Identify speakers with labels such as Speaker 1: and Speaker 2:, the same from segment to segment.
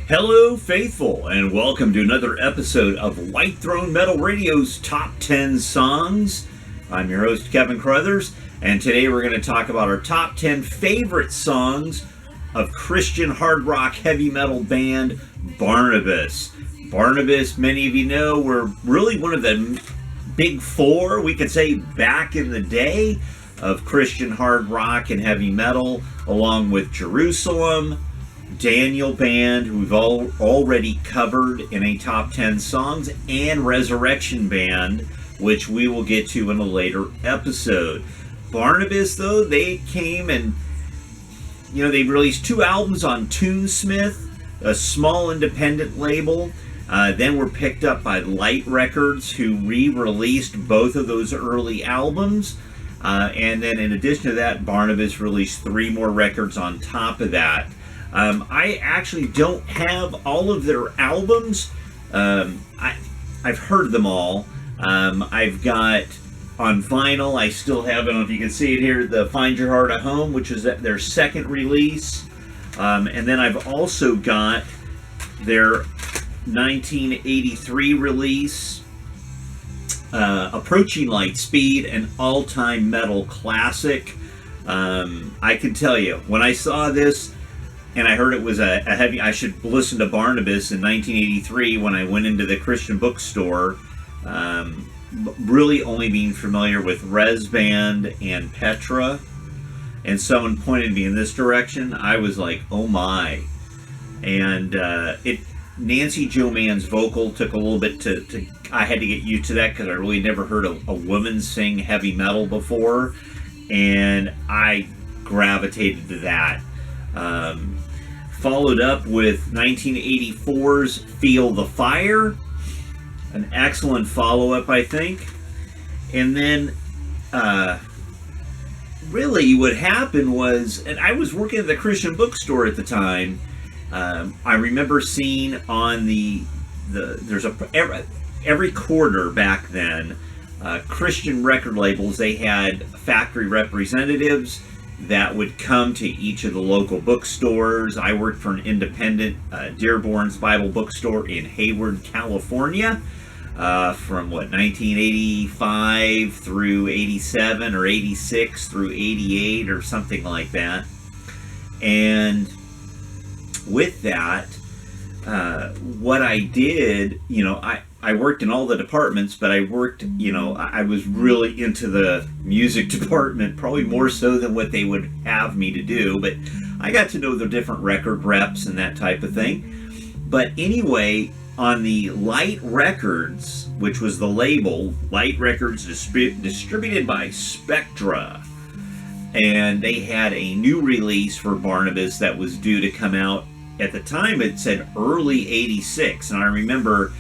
Speaker 1: Hello, faithful, and welcome to another episode of White Throne Metal Radio's Top 10 Songs. I'm your host, Keven Crothers, and today we're going to talk about our top 10 favorite songs of Christian hard rock heavy metal band Barnabas. Barnabas, many of you know, were really one of the big four, we could say, back in the day of Christian hard rock and heavy metal, along with Jerusalem, Daniel Band, who we've already covered in a top 10 songs, and Resurrection Band, which we will get to in a later episode. Barnabas, though, they came and, they released 2 albums on Toonsmith, a small independent label. Then were picked up by Light Records, who re-released both of those early albums. And then in addition to that, Barnabas released 3 more records on top of that. I actually don't have all of their albums. I've heard them all. I've got on vinyl, I still have, I don't know if you can see it here, the Find Your Heart at Home, which is their second release. And then I've also got their 1983 release, Approaching Light Speed, an all-time metal classic. I can tell you, when I saw this, and I heard it was a heavy, I should listen to Barnabas in 1983 when I went into the Christian bookstore, really only being familiar with Res Band and Petra, and someone pointed me in this direction. I was like, oh my. And Nancy Jo Mann's vocal took a little bit to I had to get used to that because I really never heard a woman sing heavy metal before, and I gravitated to that. Followed up with 1984's Feel the Fire, an excellent follow-up, I think. And then, really what happened was, and I was working at the Christian bookstore at the time, I remember seeing on there's every quarter back then, Christian record labels, they had factory representatives that would come to each of the local bookstores. I worked for an independent Dearborn's Bible bookstore in Hayward, California, from 1985 through 87 or 86 through 88 or something like that. And with that, what I did, I worked in all the departments, but I worked, I was really into the music department, probably more so than what they would have me to do, but I got to know the different record reps and that type of thing. But anyway, on the Light Records, which was the label, Light Records distributed by Spectra, and they had a new release for Barnabas that was due to come out. At the time, it said early 86, and I remember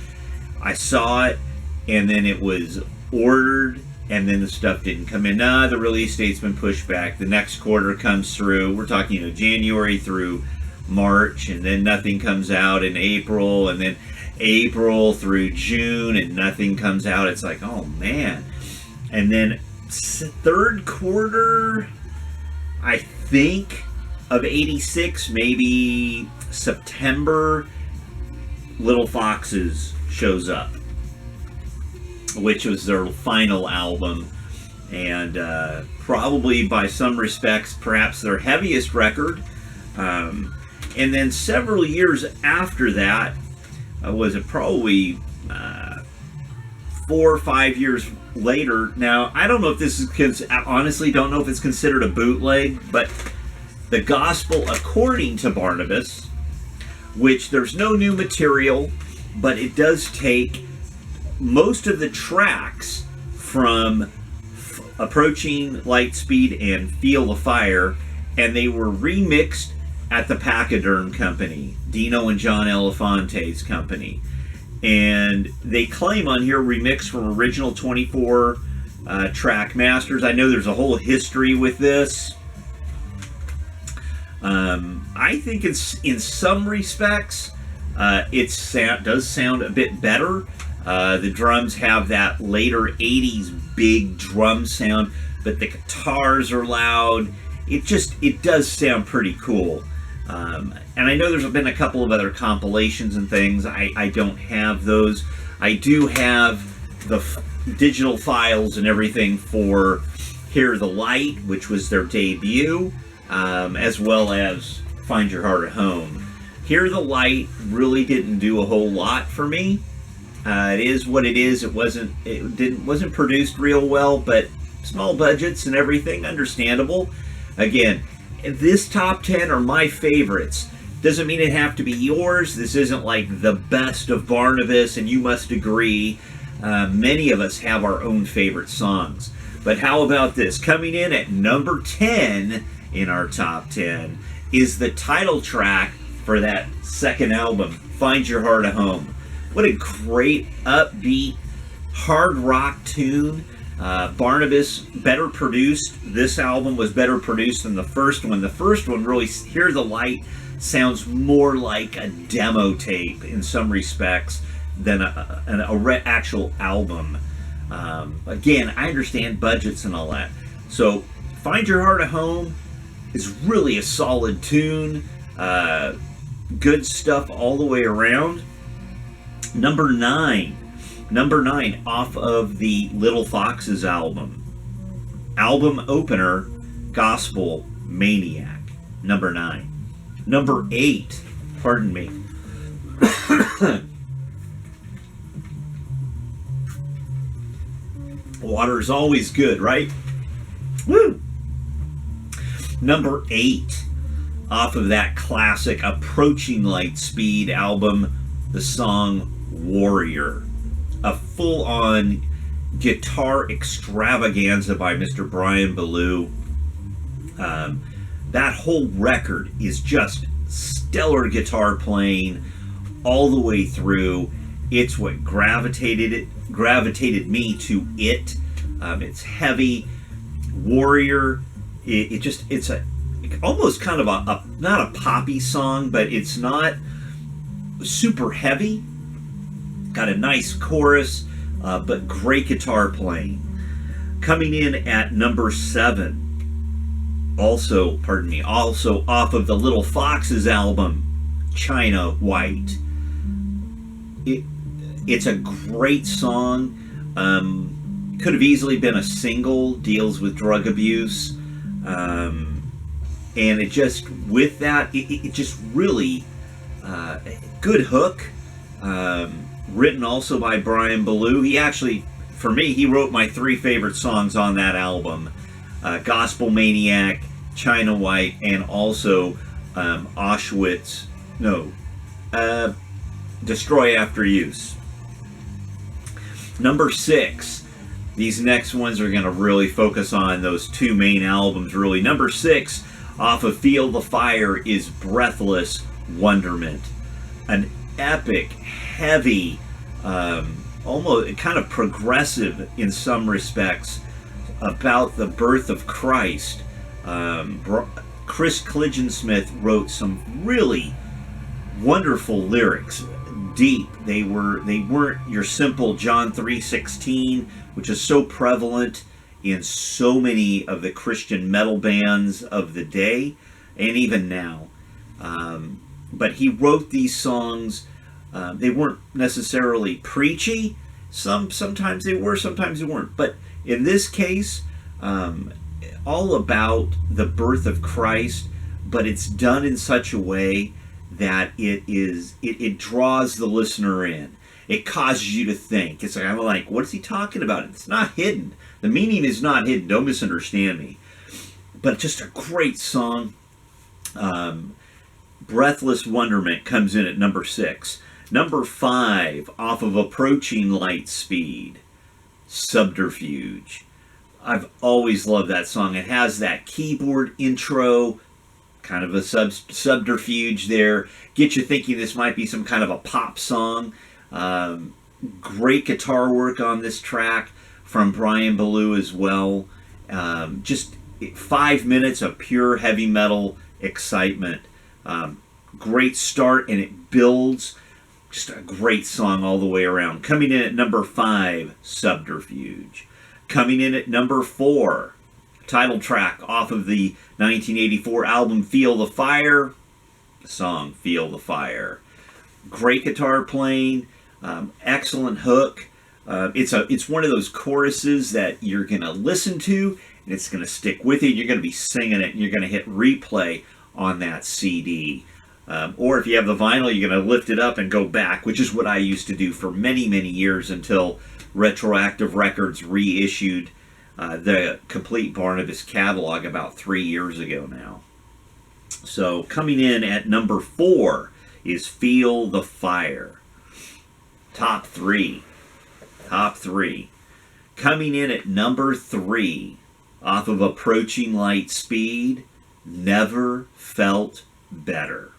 Speaker 1: I saw it, and then it was ordered, and then the stuff didn't come in. The release date's been pushed back. The next quarter comes through. We're talking, January through March, and then nothing comes out in April, and then April through June, and nothing comes out. It's like, oh man. And then third quarter, I think, of 86, maybe September, Little Foxes shows up, which was their final album, and probably by some respects perhaps their heaviest record. And then several years after that, was it probably 4 or 5 years later. Now I don't know if this is, honestly don't know if it's considered a bootleg, but The Gospel According to Barnabas, which there's no new material, but it does take most of the tracks from Approaching Light Speed and Feel the Fire, and they were remixed at the Pachyderm Company, Dino and John Elefante's company. And they claim on here remixed from original 24 track masters. I know there's a whole history with this. I think it's, in some respects, it does sound a bit better. The drums have that later 80s big drum sound, but the guitars are loud. It does sound pretty cool. And I know there's been a couple of other compilations and things. I don't have those. I do have the digital files and everything for Hear the Light, which was their debut, as well as Find Your Heart at Home. Hear the Light really didn't do a whole lot for me. It is what it is. It wasn't produced real well, but small budgets and everything, understandable. Again, this top 10 are my favorites. Doesn't mean it have to be yours. This isn't like the best of Barnabas, and you must agree. Many of us have our own favorite songs. But how about this? Coming in at number 10 in our top 10 is the title track for that second album, Find Your Heart at Home. What a great, upbeat, hard rock tune. Barnabas, better produced. This album was better produced than the first one. The first one, really, Hear the Light, sounds more like a demo tape in some respects than an actual album. Again, I understand budgets and all that. So, Find Your Heart at Home is really a solid tune. Good stuff all the way around. Number 9 off of the Little Foxes album opener, Gospel Maniac. Number 9. Number 8, pardon me. Water is always good, right? Woo! Number 8 off of that classic Approaching Lightspeed album, the song Warrior. A full-on guitar extravaganza by Mr. Brian Ballou. That whole record is just stellar guitar playing all the way through. It's what gravitated me to it. It's heavy. Warrior. It's a almost kind of a not a poppy song, but it's not super heavy. Got a nice chorus, but great guitar playing. Coming in at number 7, also off of the Little Foxes album, China White. It's a great song. Could have easily been a single, deals with drug abuse. And it just, with that, it just really, good hook. Written also by Brian Ballou. He actually, for me, he wrote my 3 favorite songs on that album. Gospel Maniac, China White, and also Destroy After Use. Number 6. These next ones are going to really focus on those 2 main albums, really. Number 6, off of Feel the Fire, is Breathless Wonderment. An epic, heavy, almost kind of progressive in some respects, about the birth of Christ. Chris Kligensmith wrote some really wonderful lyrics, deep. They weren't your simple John 3:16, which is so prevalent in so many of the Christian metal bands of the day, and even now. But he wrote these songs. They weren't necessarily preachy. Sometimes they were, sometimes they weren't. But in this case, all about the birth of Christ, but it's done in such a way that it draws the listener in. It causes you to think. It's kind of like, what is he talking about? It's not hidden. The meaning is not hidden. Don't misunderstand me. But just a great song. Breathless Wonderment comes in at number 6. Number 5, off of Approaching Lightspeed, Subterfuge. I've always loved that song. It has that keyboard intro, kind of a subterfuge there. Get you thinking this might be some kind of a pop song. Great guitar work on this track from Brian Ballou as well. Just 5 minutes of pure heavy metal excitement. Great start, and it builds. Just a great song all the way around. Coming in at number 5, Subterfuge. Coming in at number 4, title track off of the 1984 album Feel the Fire, song, Feel the Fire. Great guitar playing, excellent hook. It's one of those choruses that you're going to listen to, and it's going to stick with you. You're going to be singing it, and you're going to hit replay on that CD. Or if you have the vinyl, you're going to lift it up and go back, which is what I used to do for many, many years until Retroactive Records reissued the complete Barnabas catalog about 3 years ago now. So coming in at number 4 is Feel the Fire. Top three. Coming in at number 3 off of Approaching Light Speed, Never Felt Better.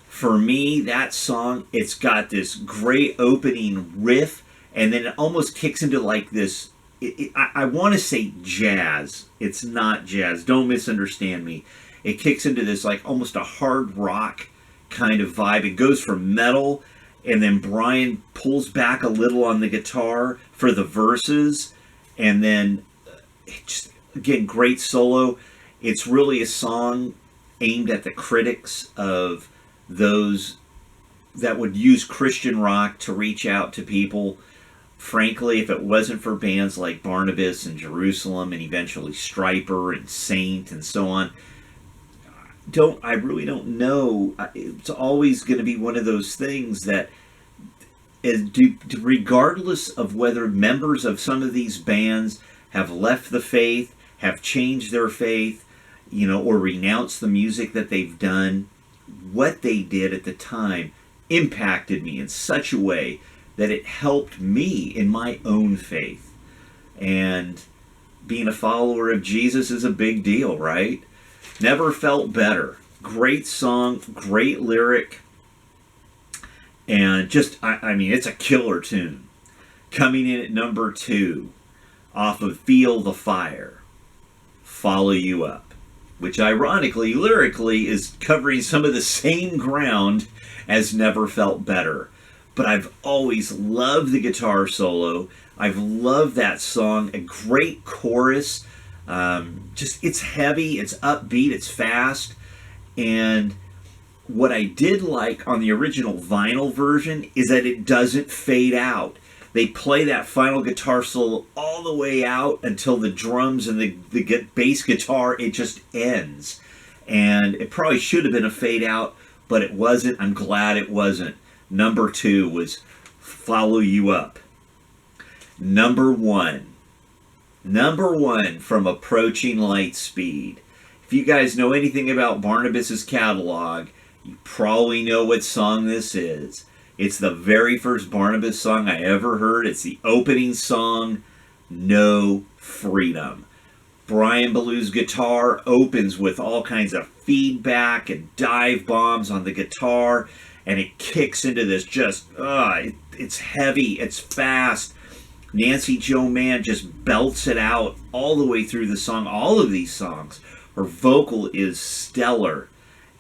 Speaker 1: For me, that song, it's got this great opening riff, and then it almost kicks into like this, I want to say jazz. It's not jazz. Don't misunderstand me. It kicks into this like almost a hard rock kind of vibe. It goes from metal, and then Brian pulls back a little on the guitar for the verses, and then just, again, great solo. It's really a song aimed at the critics of those that would use Christian rock to reach out to people. Frankly, if it wasn't for bands like Barnabas and Jerusalem and eventually Stryper and Saint and so on, I really don't know. It's always going to be one of those things that regardless of whether members of some of these bands have left the faith, have changed their faith, or renounced the music that they've done, what they did at the time impacted me in such a way that it helped me in my own faith. And being a follower of Jesus is a big deal, right? Never Felt Better. Great song, great lyric, and just, I mean, it's a killer tune. Coming in at number 2 off of Feel the Fire, Follow You Up, which ironically, lyrically, is covering some of the same ground as Never Felt Better. But I've always loved the guitar solo. I've loved that song. A great chorus. It's heavy, it's upbeat, it's fast. And what I did like on the original vinyl version is that it doesn't fade out. They play that final guitar solo all the way out until the drums and the bass guitar, it just ends. And it probably should have been a fade out, but it wasn't. I'm glad it wasn't. Number 2 was Follow You Up. Number 1 from Approaching Light Speed. If you guys know anything about Barnabas's catalog, you probably know what song this is. It's the very first Barnabas song I ever heard. It's the opening song, No Freedom. Brian Ballou's guitar opens with all kinds of feedback and dive bombs on the guitar, and it kicks into this it's heavy, it's fast. Nancy Jo Mann just belts it out all the way through the song. All of these songs, her vocal is stellar,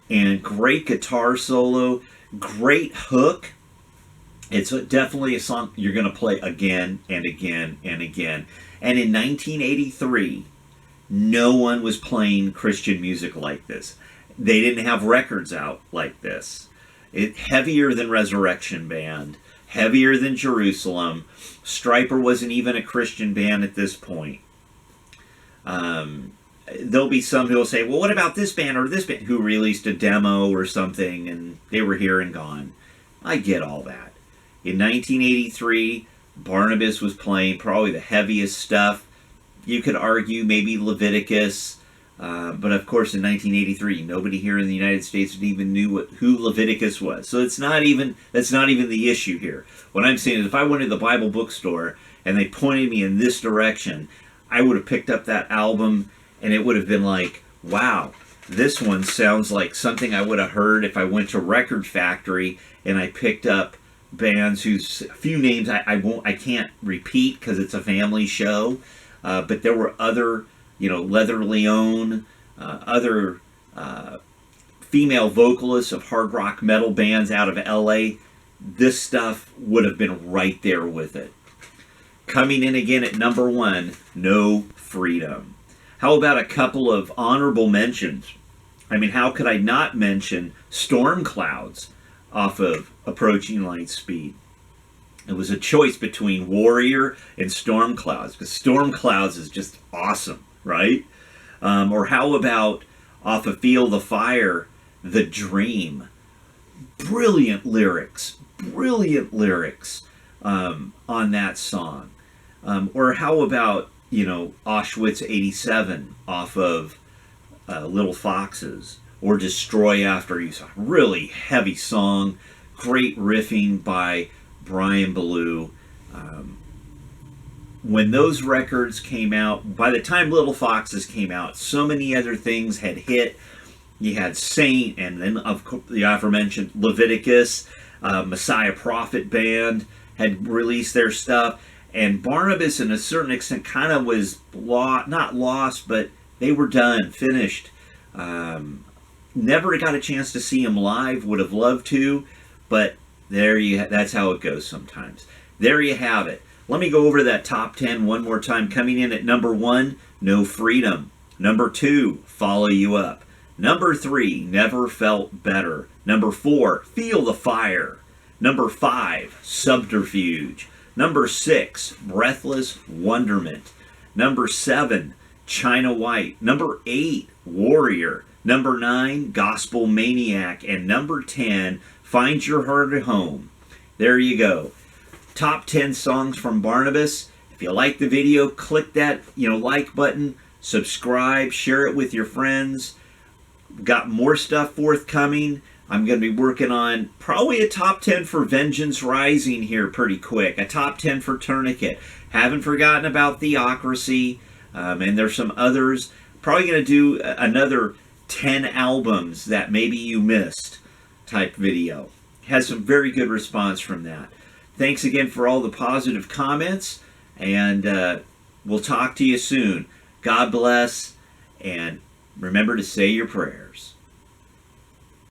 Speaker 1: and great guitar solo, great hook. It's definitely a song you're going to play again and again and again. And in 1983, no one was playing Christian music like this. They didn't have records out like this. Heavier than Resurrection Band, heavier than Jerusalem. Stryper wasn't even a Christian band at this point. There'll be some who will say, well, what about this band or this band who released a demo or something and they were here and gone. I get all that. In 1983, Barnabas was playing probably the heaviest stuff. You could argue maybe Leviticus, but of course in 1983, nobody here in the United States even knew who Leviticus was. So that's not even the issue here. What I'm saying is if I went to the Bible bookstore and they pointed me in this direction, I would have picked up that album and it would have been like, wow, this one sounds like something I would have heard if I went to Record Factory and I picked up bands whose few names I can't repeat because it's a family show, but there were other, Leather Leone, other female vocalists of hard rock metal bands out of LA. This stuff would have been right there with it. Coming in again at number 1, No Freedom. How about a couple of honorable mentions I mean, how could I not mention Storm Clouds off of Approaching Light Speed? It was a choice between Warrior and Storm Clouds, because Storm Clouds is just awesome, right? Or how about off of Feel the Fire, The Dream? Brilliant lyrics on that song. Or how about, Auschwitz 87 off of Little Foxes, or Destroy After You. Really heavy song, great riffing by Brian Ballou. When those records came out, by the time Little Foxes came out, so many other things had hit. You had Saint, and then of course the aforementioned Leviticus, Messiah Prophet Band had released their stuff, and Barnabas, in a certain extent, kind of was not lost, but they were done, finished. Never got a chance to see them live. Would have loved to, but that's how it goes sometimes. There you have it. Let me go over that top 10 one more time. Coming in at number 1, No Freedom. Number 2, Follow You Up. Number 3, Never Felt Better. Number 4, Feel the Fire. Number 5, Subterfuge. Number 6, Breathless Wonderment. Number 7, China White. Number 8, Warrior. Number 9, Gospel Maniac. And number 10, Find Your Heart at Home. There you go. Top 10 songs from Barnabas. If you like the video, click that like button, subscribe, share it with your friends. Got more stuff forthcoming. I'm going to be working on probably a top 10 for Vengeance Rising here pretty quick. A top 10 for Tourniquet. Haven't forgotten about Theocracy. And there's some others. Probably going to do another 10 albums that maybe you missed type video. Has some very good response from that. Thanks again for all the positive comments, and we'll talk to you soon. God bless, and remember to say your prayers.